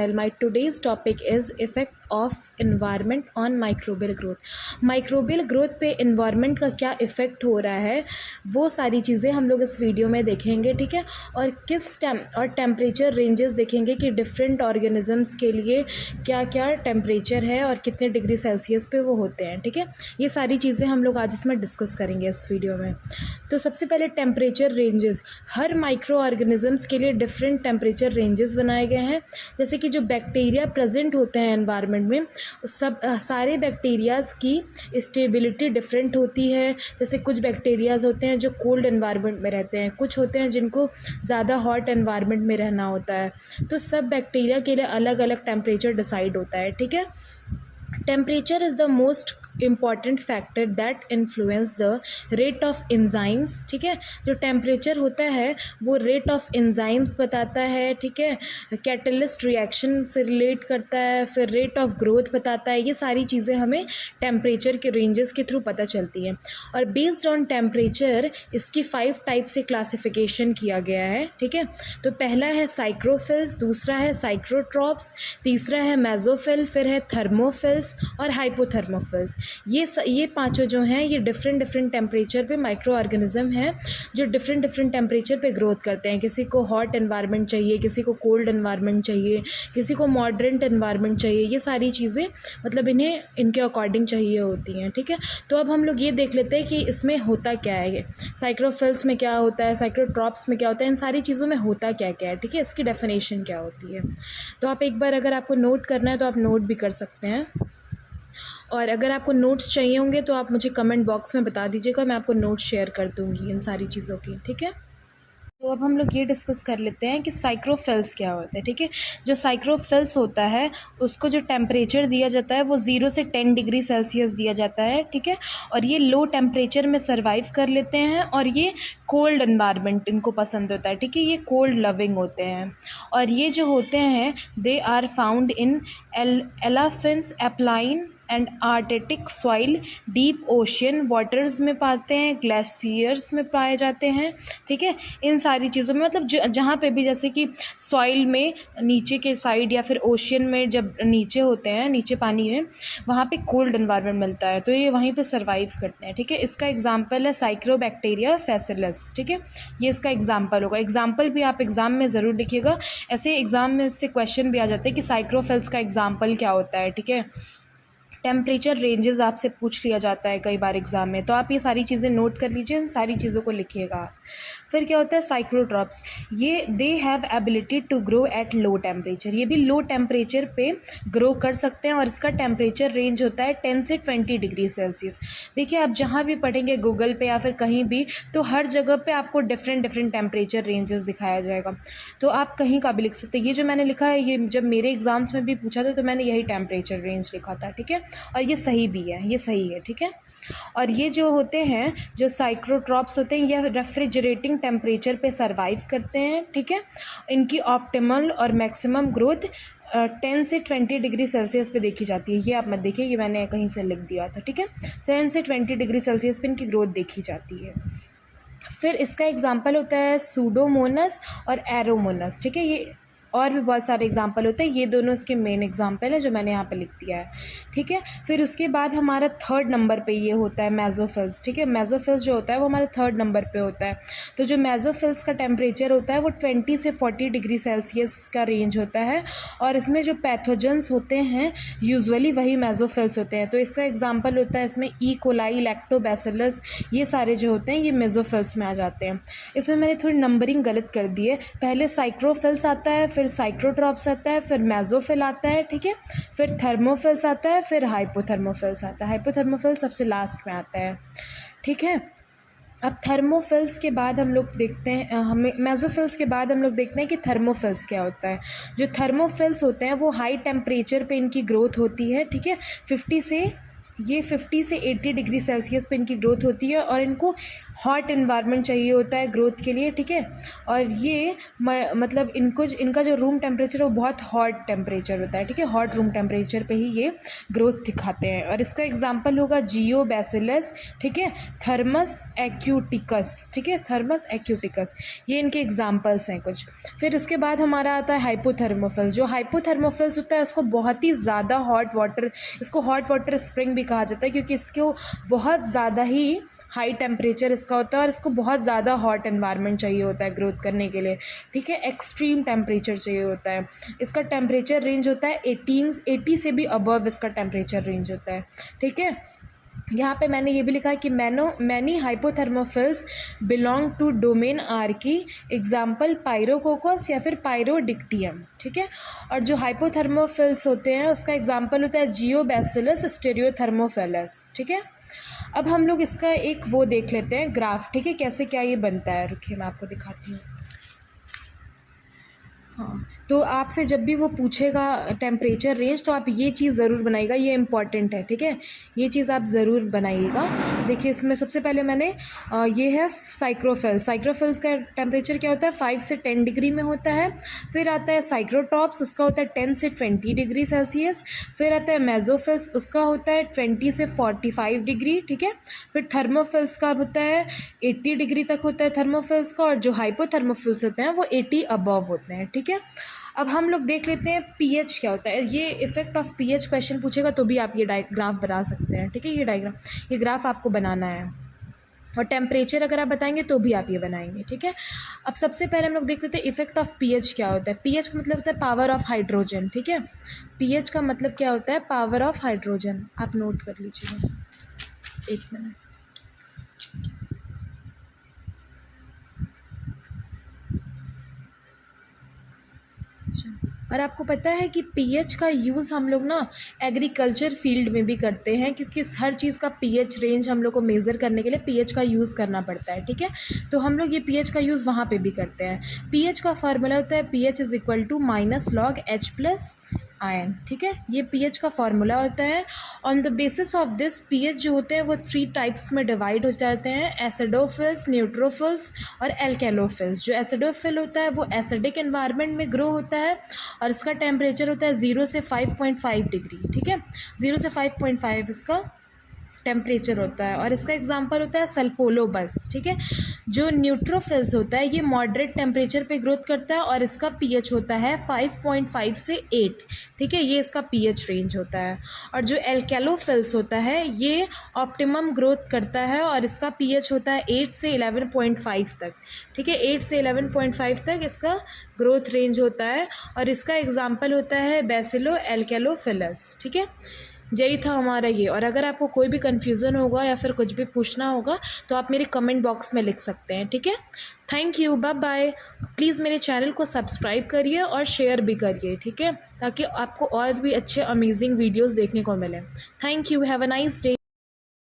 channel. My today's topic is effect of environment on microbial growth. Microbial growth पे environment का क्या effect हो रहा है वो सारी चीज़ें हम लोग इस वीडियो में देखेंगे, ठीक है। और किस टेम्परेचर रेंजेस देखेंगे कि डिफरेंट ऑर्गेनिजम्स के लिए क्या क्या टेम्परेचर है और कितने डिग्री सेल्सियस पे वो होते हैं, ठीक है। ये सारी चीज़ें हम लोग आज इसमें डिस्कस करेंगे इस वीडियो में। तो सबसे पहले टेम्परेचर रेंजेस, हर माइक्रो ऑर्गेनिजम्स के लिए डिफरेंट टेम्परेचर रेंजेस बनाए गए हैं। जैसे कि जो बैक्टीरिया प्रेजेंट होते हैं एनवायरनमेंट में, सारे बैक्टीरियाज़ की स्टेबिलिटी डिफरेंट होती है। जैसे कुछ बैक्टीरियाज़ होते हैं जो कोल्ड एनवायरनमेंट में रहते हैं, कुछ होते हैं जिनको ज़्यादा हॉट एनवायरनमेंट में रहना होता है। तो सब बैक्टीरिया के लिए अलग अलग टेम्परेचर डिसाइड होता है, ठीक है। Temperature is the most important factor that influence the rate of enzymes, ठीक है। जो टेम्परेचर होता है वो रेट ऑफ एंजाइम्स बताता है, ठीक है। कैटलिस्ट रिएक्शन से रिलेट करता है, फिर रेट ऑफ ग्रोथ बताता है। ये सारी चीज़ें हमें टेम्परेचर के रेंजेस के थ्रू पता चलती हैं। और बेस्ड ऑन टेम्परेचर इसकी 5 टाइप से क्लासिफिकेशन किया गया है, ठीक है। तो पहला है साइक्रोफिल्स, दूसरा है साइक्रोट्रॉप्स, तीसरा है मेसोफिल, फिर है थर्मोफिल्स और हाइपोथर्मोफिल्स। ये पांचों जो हैं ये डिफरेंट टेम्परेचर पे माइक्रो ऑर्गेनिज्म हैं जो डिफरेंट टेम्परेचर पे ग्रोथ करते हैं। किसी को हॉट एनवायरनमेंट चाहिए, किसी को कोल्ड एनवायरनमेंट चाहिए, किसी को मॉडरेट एनवायरनमेंट चाहिए। ये सारी चीज़ें मतलब इन्हें इनके अकॉर्डिंग चाहिए होती हैं, ठीक है। तो अब हम लोग ये देख लेते हैं कि इसमें होता क्या है, ये साइक्रोफिल्स में क्या होता है, साइक्रोट्रॉप्स में क्या होता है, इन सारी चीज़ों में होता क्या क्या है, ठीक है। इसकी डेफिनेशन क्या होती है। तो आप एक बार अगर आपको नोट करना है तो आप नोट भी कर सकते हैं। और अगर आपको नोट्स चाहिए होंगे तो आप मुझे कमेंट बॉक्स में बता दीजिएगा, मैं आपको नोट्स शेयर कर दूँगी इन सारी चीज़ों की, ठीक है। तो अब हम लोग ये डिस्कस कर लेते हैं कि साइक्रोफिल्स क्या होता है, ठीक है। जो साइक्रोफिल्स होता है उसको जो टेम्परेचर दिया जाता है वो 0 से 10 डिग्री सेल्सियस दिया जाता है, ठीक है। और ये लो टेम्परेचर में सर्वाइव कर लेते हैं और ये कोल्ड एनवायरनमेंट इनको पसंद होता है, ठीक है। ये कोल्ड लविंग होते हैं और ये जो होते हैं दे आर फाउंड इन एलाफिन्स, एप्लाइन and arctic soil, deep ocean waters में पाते हैं, ग्लेशियर्स में पाए जाते हैं, ठीक है। इन सारी चीज़ों में मतलब जहाँ पे भी जैसे कि सॉइल में नीचे के साइड या फिर ओशियन में जब नीचे होते हैं, नीचे पानी में, वहाँ पे कोल्ड एनवायरनमेंट मिलता है तो ये वहीं पे सर्वाइव करते हैं, ठीक है। इसका एग्जांपल है साइक्रोबैक्टीरिया फैसिलस, ठीक है। ये इसका एग्जांपल होगा। एग्जांपल भी आप एग्ज़ाम में ज़रूर लिखिएगा, ऐसे एग्ज़ाम में इससे क्वेश्चन भी आ जाते हैं कि साइक्रोफिल्स का एग्जाम्पल क्या होता है, ठीक है। टेम्परेचर रेंजेस आपसे पूछ लिया जाता है कई बार एग्ज़ाम में, तो आप ये सारी चीज़ें नोट कर लीजिए, इन सारी चीज़ों को लिखिएगा। फिर क्या होता है साइक्रोट्रॉप्स, ये they have ability to grow at low temperature. ये भी लो टेम्परेचर पे ग्रो कर सकते हैं और इसका टेम्परेचर रेंज होता है 10 से 20 डिग्री सेल्सियस। देखिए आप जहाँ भी पढ़ेंगे गूगल पे या फिर कहीं भी, तो हर जगह पे आपको डिफरेंट टेम्परेचर रेंजेस दिखाया जाएगा, तो आप कहीं का भी लिख सकते हैं। ये जो मैंने लिखा है ये जब मेरे एग्ज़ाम्स में भी पूछा था तो मैंने यही टेम्परेचर रेंज लिखा था, ठीक है। और ये सही भी है, ये सही है, ठीक है। और ये जो होते हैं जो साइक्रोट्रॉप्स होते हैं ये रेफ्रिजरेटिंग टेम्परेचर पे सर्वाइव करते हैं, ठीक है। इनकी ऑप्टिमल और मैक्सिमम ग्रोथ 10 से 20 डिग्री सेल्सियस पे देखी जाती है। ये आप मत देखिए, ये मैंने कहीं से लिख दिया था, ठीक है। 10 से 20 डिग्री सेल्सियस पे इनकी ग्रोथ देखी जाती है। फिर इसका एग्जाम्पल होता है सूडोमोनस और एरोमोनस, ठीक है। ये और भी बहुत सारे एग्जाम्पल होते हैं, ये दोनों इसके मेन एग्जाम्पल है जो मैंने यहाँ पे लिख दिया है, ठीक है। फिर उसके बाद हमारा 3rd नंबर पे ये होता है मेसोफिल्स, ठीक है। मेसोफिल्स जो होता है वो हमारा 3rd नंबर पे होता है। तो जो मेसोफिल्स का टेम्परेचर होता है वो 20 से 40 डिग्री सेल्सियस का रेंज होता है और इसमें जो पैथोजेंस होते हैं यूजुअली वही मेसोफिल्स होते हैं। तो इसका एग्जाम्पल होता है इसमें ई कोलाई, लैक्टोबैसिलस, ये सारे जो होते हैं ये मेसोफिल्स में आ जाते हैं। इसमें मैंने थोड़ी नंबरिंग गलत कर दी है, पहले साइक्रोफिल्स आता है, फिर साइक्रोट्रॉप्स आता है, फिर मेसोफिल आता है, ठीक है। फिर थर्मोफिल्स आता है, फिर हाइपोथर्मोफिल्स आता है। हाइपोथर्मोफिल सबसे लास्ट में आता है, ठीक है। अब थर्मोफिल्स के बाद हम लोग देखते हैं, हमें मेसोफिल्स के बाद हम लोग देखते हैं कि थर्मोफिल्स क्या होता है। जो थर्मोफिल्स होते हैं वो हाई टेम्परेचर पे इनकी ग्रोथ होती है, ठीक है। 50 से ये 50 से 80 डिग्री सेल्सियस पे इनकी ग्रोथ होती है और इनको हॉट इन्वायरमेंट चाहिए होता है ग्रोथ के लिए, ठीक है। और ये मतलब इनका जो रूम टेम्परेचर है वो बहुत हॉट टेम्परेचर होता है, ठीक है। हॉट रूम टेम्परेचर पे ही ये ग्रोथ दिखाते हैं। और इसका एग्जांपल होगा जियोबैसिलस, ठीक है, थर्मस एक्यूटिकस, ठीक है, थर्मस एक्यूटिकस, ये इनके एग्जांपल्स हैं कुछ। फिर इसके बाद हमारा आता है हाइपोथर्मोफिल। जो हाइपोथर्मोफिल्स होता है उसको बहुत ही ज़्यादा हॉट वाटर, इसको हॉट वाटर स्प्रिंग भी कहा जाता है क्योंकि इसको बहुत ज़्यादा ही हाई टेम्परेचर इसका होता है और इसको बहुत ज़्यादा हॉट एनवायरनमेंट चाहिए होता है ग्रोथ करने के लिए, ठीक है। एक्सट्रीम टेम्परेचर चाहिए होता है। इसका टेम्परेचर रेंज होता है 80 से भी अबव इसका टेम्परेचर रेंज होता है, ठीक है। यहाँ पे मैंने ये भी लिखा है कि many hyperthermophiles belong to domain archaea, example Pyrococcus या फिर पायरोडिक्टियम, ठीक है। और जो हाइपोथर्मोफिल्स होते हैं उसका एग्जाम्पल होता है जियोबैसिलस स्टेरियोथर्मोफिलस, ठीक है। अब हम लोग इसका एक वो देख लेते हैं ग्राफ, ठीक है, कैसे क्या ये बनता है। रुकिए मैं आपको दिखाती हूँ। हाँ, तो आपसे जब भी वो पूछेगा टेम्परेचर रेंज तो आप ये चीज़ ज़रूर बनाइएगा, ये इंपॉर्टेंट है, ठीक है। ये चीज़ आप ज़रूर बनाइएगा। देखिए इसमें सबसे पहले मैंने ये है साइक्रोफिल्स का टेम्परेचर क्या होता है 5 से 10 डिग्री में होता है। फिर आता है साइक्रोटॉप्स, उसका होता है 10 से 20 डिग्री सेल्सियस। फिर आता है मेसोफिल्स, उसका होता है 20 से 45 डिग्री, ठीक है। फिर थर्मोफिल्स का होता है 80 डिग्री तक होता है थर्मोफिल्स का, और जो हाइपोथर्मोफिल्स होते हैं वो 80 अबव होते हैं, ठीक है। अब हम लोग देख लेते हैं पीएच क्या होता है। ये इफेक्ट ऑफ पीएच क्वेश्चन पूछेगा तो भी आप ये ग्राफ बना सकते हैं, ठीक है। ये ग्राफ आपको बनाना है और टेम्परेचर अगर आप बताएंगे तो भी आप ये बनाएंगे, ठीक है। अब सबसे पहले हम लोग देख लेते हैं इफेक्ट ऑफ पीएच क्या होता है। पीएच का मतलब होता है पावर ऑफ हाइड्रोजन, ठीक है। पीएच का मतलब क्या होता है पावर ऑफ हाइड्रोजन, आप नोट कर लीजिएगा, एक मिनट। और आपको पता है कि पीएच का यूज़ हम लोग ना एग्रीकल्चर फील्ड में भी करते हैं क्योंकि हर चीज़ का पीएच रेंज हम लोग को मेज़र करने के लिए पीएच का यूज़ करना पड़ता है, ठीक है। तो हम लोग ये पीएच का यूज़ वहाँ पे भी करते हैं। पीएच का फार्मूला होता है pH is equal to -log H+ ion, ठीक है। ये पीएच का फार्मूला होता है। On the basis of this pH जो होते हैं वो 3 टाइप्स में डिवाइड हो जाते हैं, एसिडोफिल्स, न्यूट्रोफिल्स और एल्केलोफिल्स। जो एसिडोफिल होता है वो एसिडिक एनवायरनमेंट में ग्रो होता है और इसका टेम्परेचर होता है 0 से 5.5 डिग्री, ठीक है। 0 से 5.5 इसका टेम्परेचर होता है और इसका एग्जांपल होता है सल्फोलोबस, ठीक है। जो न्यूट्रोफिल्स होता है ये मॉडरेट टेम्परेचर पे ग्रोथ करता है और इसका पीएच होता है 5.5 से 8, ठीक है, ये इसका पीएच रेंज होता है। और जो एल्केलोफिल्स होता है ये ऑप्टिमम ग्रोथ करता है और इसका पीएच होता है 8 से 11.5 तक, ठीक है। 8 से 11.5 तक इसका ग्रोथ रेंज होता है और इसका एग्जाम्पल होता है बैसिलो एल्केलोफिलस, ठीक है। यही था हमारा ये। और अगर आपको कोई भी कन्फ्यूज़न होगा या फिर कुछ भी पूछना होगा तो आप मेरे कमेंट बॉक्स में लिख सकते हैं, ठीक है। Thank you, bye bye. Please मेरे चैनल को सब्सक्राइब करिए और शेयर भी करिए, ठीक है, ताकि आपको और भी अच्छे अमेजिंग वीडियोस देखने को मिले। Thank you, have a nice day.